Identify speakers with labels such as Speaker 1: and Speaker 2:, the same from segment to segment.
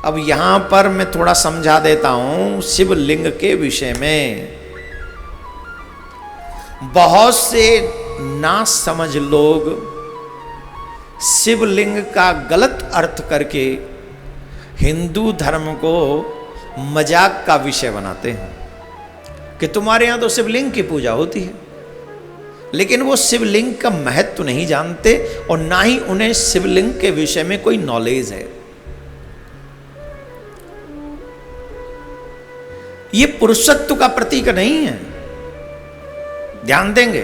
Speaker 1: अब यहां पर मैं थोड़ा समझा देता हूं शिवलिंग के विषय में। बहुत से ना समझ लोग शिवलिंग का गलत अर्थ करके हिंदू धर्म को मजाक का विषय बनाते हैं कि तुम्हारे यहां तो शिवलिंग की पूजा होती है, लेकिन वो शिवलिंग का महत्व नहीं जानते और ना ही उन्हें शिवलिंग के विषय में कोई नॉलेज है। ये पुरुषत्व का प्रतीक नहीं है, ध्यान देंगे,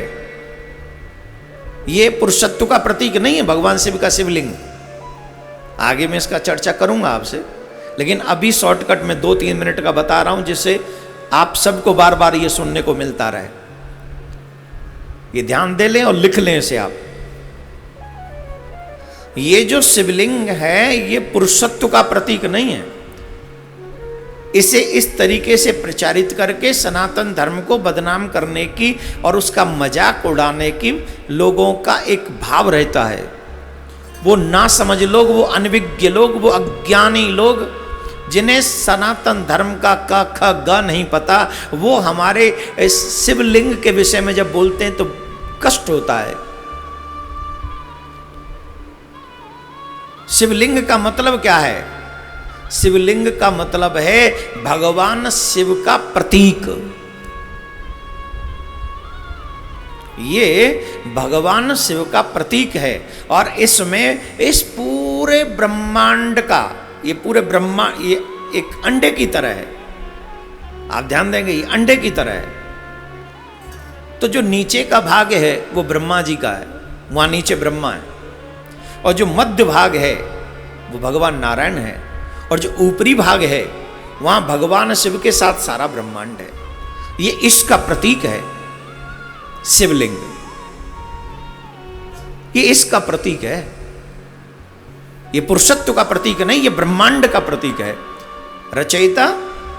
Speaker 1: ये पुरुषत्व का प्रतीक नहीं है भगवान शिव का शिवलिंग। आगे मैं इसका चर्चा करूंगा आपसे, लेकिन अभी शॉर्टकट में 2-3 मिनट का बता रहा हूं जिससे आप सबको बार बार ये सुनने को मिलता रहे। ये ध्यान दे लें और लिख लें इसे आप। ये जो शिवलिंग है ये पुरुषत्व का प्रतीक नहीं है। इसे इस तरीके से प्रचारित करके सनातन धर्म को बदनाम करने की और उसका मजाक उड़ाने की लोगों का एक भाव रहता है। वो ना समझ लोग, वो अनविज्ञ लोग, वो अज्ञानी लोग जिन्हें सनातन धर्म का क ख ग नहीं पता, वो हमारे शिवलिंग के विषय में जब बोलते हैं तो कष्ट होता है। शिवलिंग का मतलब क्या है? शिवलिंग का मतलब है भगवान शिव का प्रतीक। ये भगवान शिव का प्रतीक है और इसमें इस पूरे ब्रह्मांड का, ये पूरे ब्रह्मांड ये एक अंडे की तरह है। आप ध्यान देंगे ये अंडे की तरह है। तो जो नीचे का भाग है वो ब्रह्मा जी का है, वहां नीचे ब्रह्मा है, और जो मध्य भाग है वो भगवान नारायण है, और जो ऊपरी भाग है वहां भगवान शिव के साथ सारा ब्रह्मांड है। ये इसका प्रतीक है शिवलिंग, ये इसका प्रतीक है। ये पुरुषत्व का प्रतीक नहीं, ये ब्रह्मांड का प्रतीक है। रचयिता,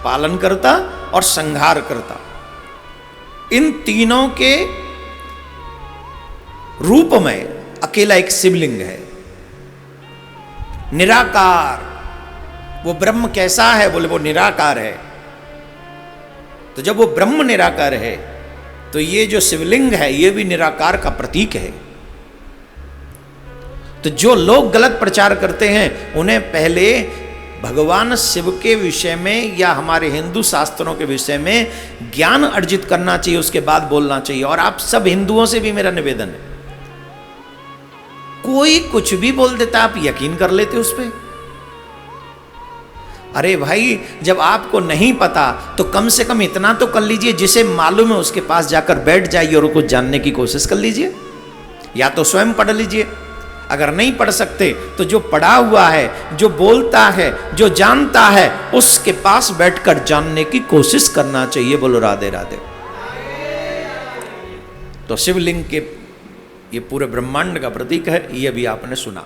Speaker 1: पालनकर्ता और संहारकर्ता, इन तीनों के रूप में अकेला एक शिवलिंग है। निराकार, वो ब्रह्म कैसा है? बोले वो निराकार है। तो जब वो ब्रह्म निराकार है तो ये जो शिवलिंग है ये भी निराकार का प्रतीक है। तो जो लोग गलत प्रचार करते हैं उन्हें पहले भगवान शिव के विषय में या हमारे हिंदू शास्त्रों के विषय में ज्ञान अर्जित करना चाहिए, उसके बाद बोलना चाहिए। और आप सब हिंदुओं से भी मेरा निवेदन है, कोई कुछ भी बोल देता आप यकीन कर लेते उस पर। अरे भाई, जब आपको नहीं पता तो कम से कम इतना तो कर लीजिए, जिसे मालूम है उसके पास जाकर बैठ जाइए और कुछ जानने की कोशिश कर लीजिए, या तो स्वयं पढ़ लीजिए। अगर नहीं पढ़ सकते तो जो पढ़ा हुआ है, जो बोलता है, जो जानता है, उसके पास बैठकर जानने की कोशिश करना चाहिए। बोलो राधे राधे। तो शिवलिंग के ये पूरे ब्रह्मांड का प्रतीक है, ये भी आपने सुना।